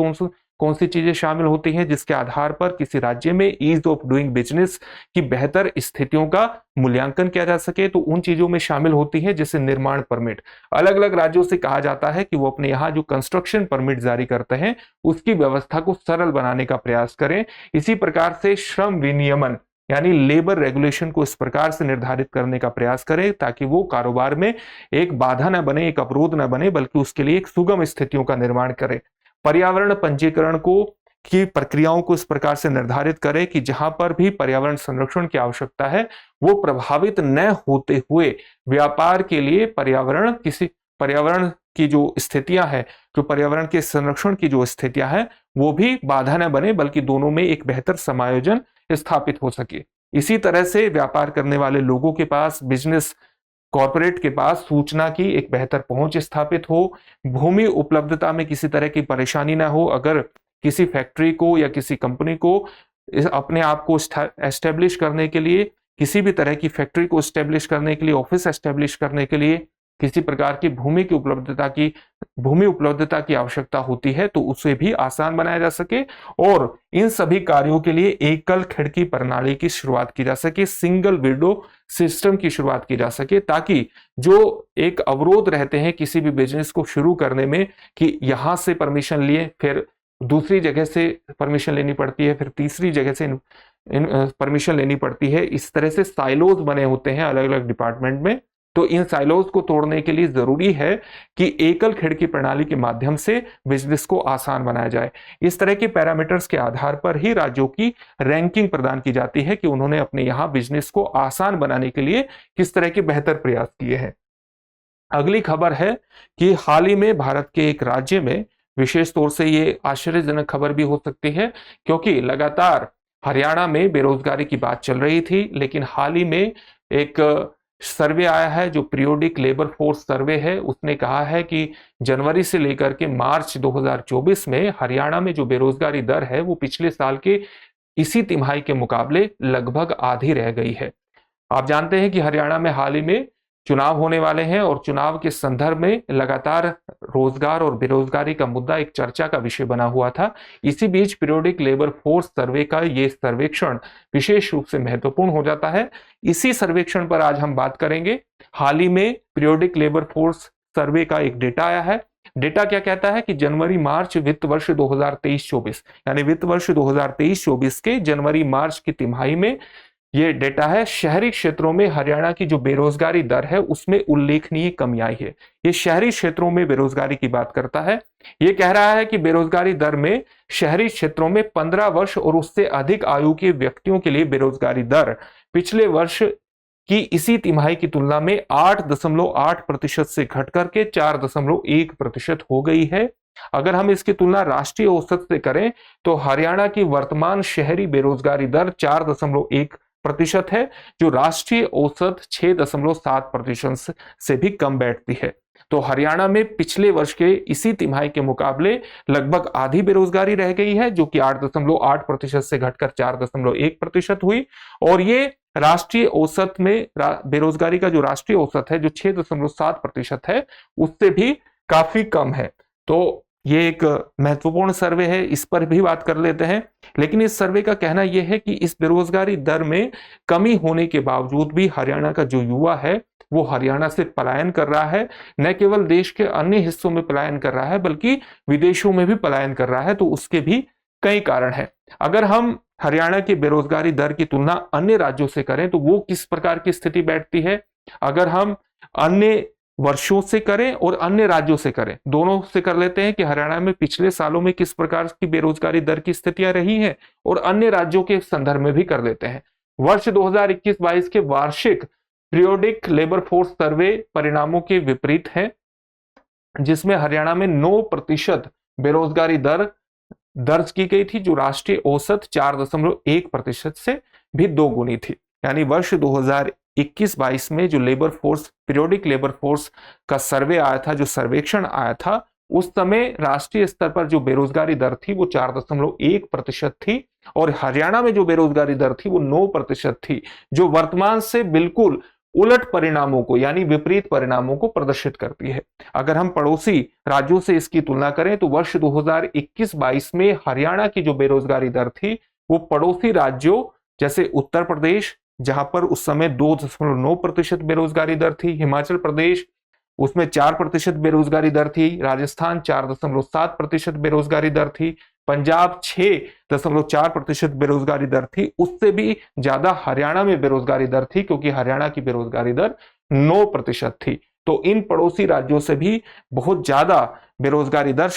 S1: कौन सी चीजें शामिल होती हैं जिसके आधार पर किसी राज्य में ईज ऑफ डूइंग बिजनेस की बेहतर स्थितियों का मूल्यांकन किया जा सके, तो उन चीजों में शामिल होती है जैसे निर्माण परमिट। अलग अलग राज्यों से कहा जाता है कि वो अपने यहाँ जो कंस्ट्रक्शन परमिट जारी करते हैं उसकी व्यवस्था को सरल बनाने का प्रयास करें। इसी प्रकार से श्रम विनियमन यानी लेबर रेगुलेशन को इस प्रकार से निर्धारित करने का प्रयास करें ताकि वो कारोबार में एक बाधा न बने, एक अवरोध न बने, बल्कि उसके लिए एक सुगम स्थितियों का निर्माण करें। पर्यावरण पंजीकरण को की प्रक्रियाओं को इस प्रकार से निर्धारित करें कि जहां पर भी पर्यावरण संरक्षण की आवश्यकता है वो प्रभावित न होते हुए व्यापार के लिए पर्यावरण की जो स्थितियां हैं, जो पर्यावरण के संरक्षण की जो स्थितियां हैं वो भी बाधा न बने, बल्कि दोनों में एक बेहतर समायोजन स्थापित हो सके। इसी तरह से व्यापार करने वाले लोगों के पास, बिजनेस कॉरपोरेट के पास सूचना की एक बेहतर पहुंच स्थापित हो, भूमि उपलब्धता में किसी तरह की परेशानी ना हो। अगर किसी फैक्ट्री को या किसी कंपनी को अपने आप को एस्टेब्लिश करने के लिए, किसी भी तरह की फैक्ट्री को एस्टेब्लिश करने के लिए, ऑफिस एस्टेब्लिश करने के लिए किसी प्रकार की भूमि उपलब्धता की आवश्यकता होती है तो उसे भी आसान बनाया जा सके और इन सभी कार्यों के लिए एकल खिड़की प्रणाली की शुरुआत की जा सके, सिंगल विंडो सिस्टम की शुरुआत की जा सके, ताकि जो एक अवरोध रहते हैं किसी भी बिजनेस को शुरू करने में कि यहां से परमिशन लिए, फिर दूसरी जगह से परमिशन लेनी पड़ती है, फिर तीसरी जगह से परमिशन लेनी पड़ती है, इस तरह से साइलोज बने होते हैं अलग अलग डिपार्टमेंट में। तो इन साइलोज को तोड़ने के लिए जरूरी है कि एकल खिड़की प्रणाली के माध्यम से बिजनेस को आसान बनाया जाए। इस तरह के पैरामीटर्स के आधार पर ही राज्यों की रैंकिंग प्रदान की जाती है कि उन्होंने अपने यहाँ बिजनेस को आसान बनाने के लिए किस तरह के बेहतर प्रयास किए हैं। अगली खबर है कि हाल ही में भारत के एक राज्य में, विशेष तौर से ये आश्चर्यजनक खबर भी हो सकती है क्योंकि लगातार हरियाणा में बेरोजगारी की बात चल रही थी, लेकिन हाल ही में एक सर्वे आया है जो पीरियोडिक लेबर फोर्स सर्वे है। उसने कहा है कि जनवरी से लेकर के मार्च 2024 में हरियाणा में जो बेरोजगारी दर है वो पिछले साल के इसी तिमाही के मुकाबले लगभग आधी रह गई है। आप जानते हैं कि हरियाणा में हाल ही में चुनाव होने वाले हैं और चुनाव के संदर्भ में लगातार रोजगार और बेरोजगारी का मुद्दा एक चर्चा का विषय बना हुआ था। इसी बीच पीरियोडिक लेबर फोर्स सर्वे का ये सर्वेक्षण विशेष रूप से महत्वपूर्ण हो जाता है। इसी सर्वेक्षण पर आज हम बात करेंगे। हाल ही में पीरियोडिक लेबर फोर्स सर्वे का एक डेटा आया है। डेटा क्या कहता है कि जनवरी मार्च वित्त वर्ष 2023-24 यानी वित्त वर्ष 2023-24 के जनवरी मार्च की तिमाही में ये डेटा है, शहरी क्षेत्रों में हरियाणा की जो बेरोजगारी दर है उसमें उल्लेखनीय कमी आई है। ये शहरी क्षेत्रों में बेरोजगारी की बात करता है। ये कह रहा है कि बेरोजगारी दर में शहरी क्षेत्रों में 15 वर्ष और उससे अधिक आयु के व्यक्तियों के लिए बेरोजगारी दर पिछले वर्ष की इसी तिमाही की तुलना में 8.8% से घट करके 4.1% हो गई है। अगर हम इसकी तुलना राष्ट्रीय औसत से करें तो हरियाणा की वर्तमान शहरी बेरोजगारी दर 4.1% है, जो राष्ट्रीय औसत 6.7% से भी कम बैठती है। तो हरियाणा में पिछले वर्ष के इसी तिमाही के मुकाबले लगभग आधी बेरोजगारी रह गई है, जो कि 8.8% से घटकर 4.1% हुई। और ये राष्ट्रीय औसत में बेरोजगारी का जो राष्ट्रीय औसत है जो 6.7% है उससे भी काफी कम है। तो ये एक महत्वपूर्ण सर्वे है, इस पर भी बात कर लेते हैं। लेकिन इस सर्वे का कहना यह है कि इस बेरोजगारी दर में कमी होने के बावजूद भी हरियाणा का जो युवा है वो हरियाणा से पलायन कर रहा है। न केवल देश के अन्य हिस्सों में पलायन कर रहा है बल्कि विदेशों में भी पलायन कर रहा है। तो उसके भी कई कारण हैं। अगर हम हरियाणा की बेरोजगारी दर की तुलना अन्य राज्यों से करें तो वो किस प्रकार की स्थिति बैठती है, अगर हम अन्य वर्षों से करें और अन्य राज्यों से करें, दोनों से कर लेते हैं कि हरियाणा में पिछले सालों में किस प्रकार की बेरोजगारी दर की स्थितियां रही हैं, और अन्य राज्यों के संदर्भ में भी कर लेते हैं। वर्ष 2021-22 के वार्षिक पीरियोडिक लेबर फोर्स सर्वे परिणामों के विपरीत है, जिसमें हरियाणा में 9% बेरोजगारी दर दर्ज की गई थी, जो राष्ट्रीय औसत 4.1% से भी 2 गुनी थी। यानी वर्ष 2021-22 में जो labour force periodic labour force का सर्वे आया था, जो सर्वेक्षण आया था, उस समय राष्ट्रीय स्तर पर जो बेरोजगारी दर थी वो 4.1% थी और हरियाणा में जो बेरोजगारी दर थी वो 9% थी, जो वर्तमान से बिल्कुल उलट परिणामों को यानी विपरीत परिणामों को प्रदर्शित करती है। अगर हम पड़ोसी राज्यों से इसकी तुलना करें तो वर्ष 2021-22 में हरियाणा की जो बेरोजगारी दर थी वो पड़ोसी राज्यों जैसे उत्तर प्रदेश, जहां पर उस समय 2.9% बेरोजगारी दर थी, हिमाचल प्रदेश उसमें 4% बेरोजगारी दर थी, राजस्थान 4.7% बेरोजगारी दर थी, पंजाब 6.4% बेरोजगारी दर थी, उससे भी ज्यादा हरियाणा में बेरोजगारी दर थी क्योंकि हरियाणा की बेरोजगारी दर 9% थी। तो इन पड़ोसी राज्यों से भी बहुत ज्यादा बेरोजगारी दर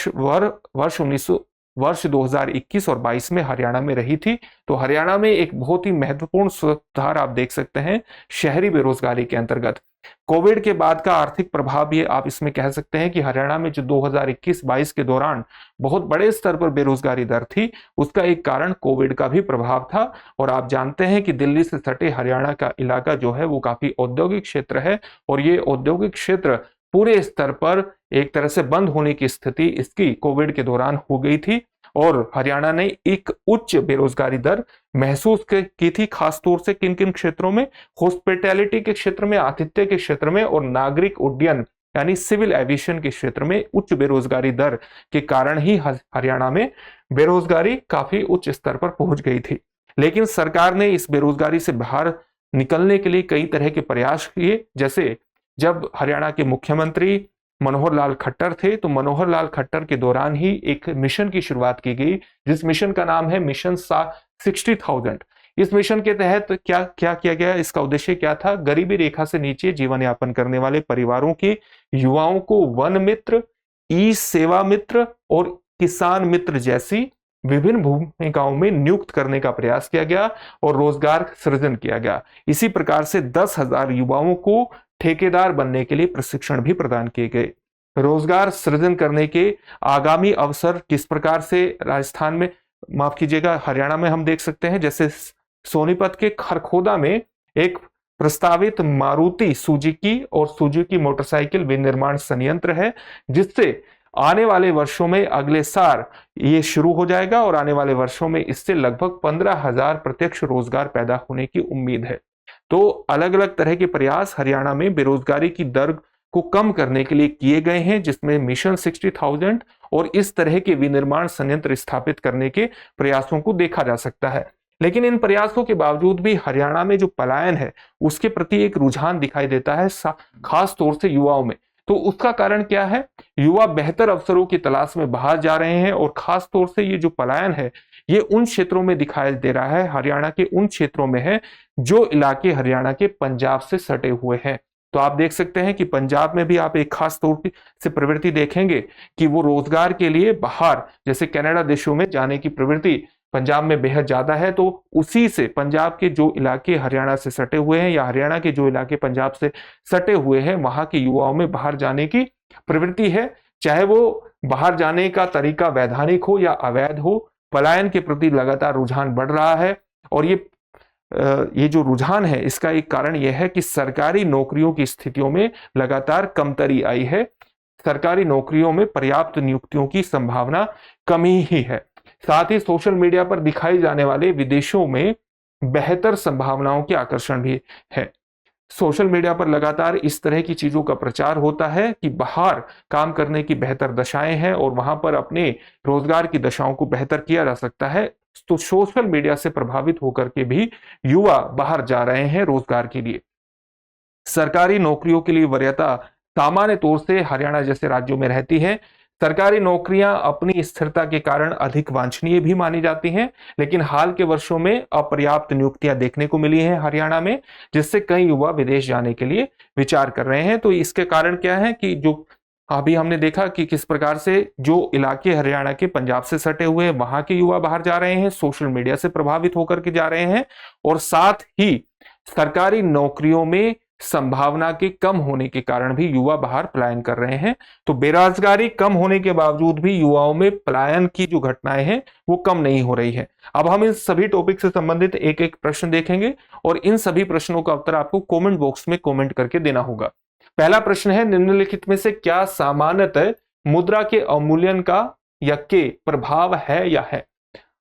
S1: वर्ष 2021 और 22 में हरियाणा में रही थी। तो हरियाणा में एक बहुत ही महत्वपूर्ण सुधार आप देख सकते हैं शहरी बेरोजगारी के अंतर्गत। कोविड के बाद का आर्थिक प्रभाव ये आप इसमें कह सकते हैं कि हरियाणा में जो 2021-22 के दौरान बहुत बड़े स्तर पर बेरोजगारी दर थी, उसका एक कारण कोविड का भी प्रभाव था। और आप जानते हैं कि दिल्ली से सटे हरियाणा का इलाका जो है वो काफी औद्योगिक क्षेत्र है और ये औद्योगिक क्षेत्र पूरे स्तर पर एक तरह से बंद होने की स्थिति इसकी कोविड के दौरान हो गई थी और हरियाणा ने एक उच्च बेरोजगारी दर महसूस की थी, खासतौर से किन किन क्षेत्रों में, हॉस्पिटैलिटी के क्षेत्र में, आतिथ्य के क्षेत्र में और नागरिक उड्डयन यानी सिविल एविएशन के क्षेत्र में उच्च बेरोजगारी दर के कारण ही हरियाणा में बेरोजगारी काफी उच्च स्तर पर पहुंच गई थी। लेकिन सरकार ने इस बेरोजगारी से बाहर निकलने के लिए कई तरह के प्रयास किए। जैसे जब हरियाणा के मुख्यमंत्री मनोहर लाल खट्टर थे तो मनोहर लाल खट्टर के दौरान ही एक मिशन की शुरुआत की गई जिस मिशन का नाम है मिशन 60,000। इस मिशन के तहत क्या क्या किया गया, इसका उद्देश्य क्या था? गरीबी रेखा से नीचे जीवन यापन करने वाले परिवारों के युवाओं को वन मित्र, ई सेवा मित्र और किसान मित्र जैसी विभिन्न भूमिकाओं में नियुक्त करने का प्रयास किया गया और रोजगार सृजन किया गया। इसी प्रकार से 10,000 युवाओं को ठेकेदार बनने के लिए प्रशिक्षण भी प्रदान किए गए। रोजगार सृजन करने के आगामी अवसर किस प्रकार से राजस्थान में, माफ कीजिएगा, हरियाणा में हम देख सकते हैं। जैसे सोनीपत के खरखोदा में एक प्रस्तावित मारुति सुजुकी और सुजुकी मोटरसाइकिल विनिर्माण संयंत्र है जिससे आने वाले वर्षों में, अगले साल ये शुरू हो जाएगा और आने वाले वर्षों में इससे लगभग 15,000 प्रत्यक्ष रोजगार पैदा होने की उम्मीद है। तो अलग अलग तरह के प्रयास हरियाणा में बेरोजगारी की दर को कम करने के लिए किए गए हैं जिसमें मिशन 60,000 और इस तरह के विनिर्माण संयंत्र स्थापित करने के प्रयासों को देखा जा सकता है। लेकिन इन प्रयासों के बावजूद भी हरियाणा में जो पलायन है उसके प्रति एक रुझान दिखाई देता है, खास तौर से युवाओं में। तो उसका कारण क्या है? युवा बेहतर अवसरों की तलाश में बाहर जा रहे हैं और खास तौर से ये जो पलायन है ये उन क्षेत्रों में दिखाई दे रहा है, हरियाणा के उन क्षेत्रों में है जो इलाके हरियाणा के पंजाब से सटे हुए हैं। तो आप देख सकते हैं कि पंजाब में भी आप एक खास तौर से प्रवृत्ति देखेंगे कि वो रोजगार के लिए बाहर जैसे कनाडा देशों में जाने की प्रवृत्ति पंजाब में बेहद ज्यादा है। तो उसी से पंजाब के जो इलाके हरियाणा से सटे हुए हैं या हरियाणा के जो इलाके पंजाब से सटे हुए हैं वहां के युवाओं में बाहर जाने की प्रवृत्ति है, चाहे वो बाहर जाने का तरीका वैधानिक हो या अवैध हो। पलायन के प्रति लगातार रुझान बढ़ रहा है और ये जो रुझान है इसका एक कारण यह है कि सरकारी नौकरियों की स्थितियों में लगातार कमतरी आई है। सरकारी नौकरियों में पर्याप्त नियुक्तियों की संभावना कमी ही है। साथ ही सोशल मीडिया पर दिखाई जाने वाले विदेशों में बेहतर संभावनाओं के आकर्षण भी है। सोशल मीडिया पर लगातार इस तरह की चीजों का प्रचार होता है कि बाहर काम करने की बेहतर दशाएं हैं और वहां पर अपने रोजगार की दशाओं को बेहतर किया जा सकता है। तो सोशल मीडिया से प्रभावित होकर के भी युवा बाहर जा रहे हैं रोजगार के लिए। सरकारी नौकरियों के लिए वरीयता सामान्य तौर से हरियाणा जैसे राज्यों में रहती है। सरकारी नौकरियां अपनी स्थिरता के कारण अधिक वांछनीय भी मानी जाती हैं, लेकिन हाल के वर्षों में अपर्याप्त नियुक्तियां देखने को मिली हैं हरियाणा में, जिससे कई युवा विदेश जाने के लिए विचार कर रहे हैं। तो इसके कारण क्या है कि जो अभी हमने देखा कि किस प्रकार से जो इलाके हरियाणा के पंजाब से सटे हुए हैं वहां के युवा बाहर जा रहे हैं, सोशल मीडिया से प्रभावित होकर के जा रहे हैं और साथ ही सरकारी नौकरियों में संभावना के कम होने के कारण भी युवा बाहर पलायन कर रहे हैं। तो बेरोजगारी कम होने के बावजूद भी युवाओं में पलायन की जो घटनाएं हैं वो कम नहीं हो रही है। अब हम इन सभी टॉपिक से संबंधित एक एक प्रश्न देखेंगे और इन सभी प्रश्नों का उत्तर आपको कमेंट बॉक्स में कमेंट करके देना होगा। पहला प्रश्न है, निम्नलिखित में से क्या सामान्यतः मुद्रा के अवमूल्यन का या के प्रभाव है या है?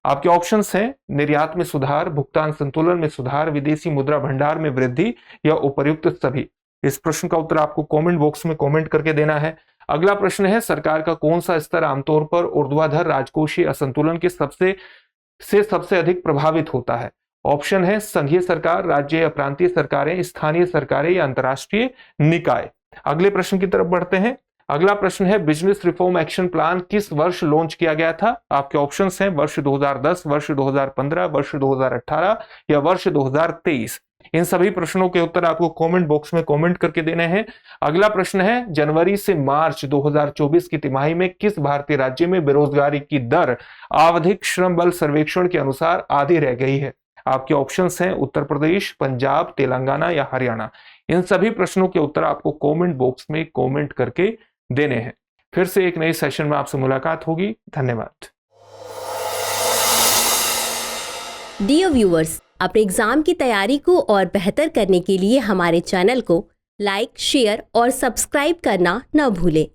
S1: आपके ऑप्शंस हैं निर्यात में सुधार, भुगतान संतुलन में सुधार, विदेशी मुद्रा भंडार में वृद्धि या उपर्युक्त सभी। इस प्रश्न का उत्तर आपको कमेंट बॉक्स में कमेंट करके देना है। अगला प्रश्न है सरकार का कौन सा स्तर आमतौर पर ऊर्ध्वाधर राजकोषीय असंतुलन के सबसे अधिक प्रभावित होता है? ऑप्शन है संघीय सरकार, राज्य या प्रांतीय सरकारें, स्थानीय सरकारें या अंतरराष्ट्रीय निकाय। अगले प्रश्न की तरफ बढ़ते हैं। अगला प्रश्न है बिजनेस रिफॉर्म एक्शन प्लान किस वर्ष लॉन्च किया गया था? आपके ऑप्शंस हैं वर्ष 2010, वर्ष 2015, वर्ष 2018 या वर्ष 2023। इन सभी प्रश्नों के उत्तर आपको कमेंट बॉक्स में कमेंट करके देने हैं। अगला प्रश्न है जनवरी से मार्च 2024 की तिमाही में किस भारतीय राज्य में बेरोजगारी की दर आवधिक श्रम बल सर्वेक्षण के अनुसार आधी रह गई है? आपके ऑप्शंस हैं उत्तर प्रदेश, पंजाब, तेलंगाना या हरियाणा। इन सभी प्रश्नों के उत्तर आपको कमेंट बॉक्स में कमेंट करके देने हैं। फिर से एक नए सेशन में आपसे मुलाकात होगी। धन्यवाद।
S2: डियर व्यूअर्स, अपने एग्जाम की तैयारी को और बेहतर करने के लिए हमारे चैनल को लाइक, शेयर और सब्सक्राइब करना न भूलें।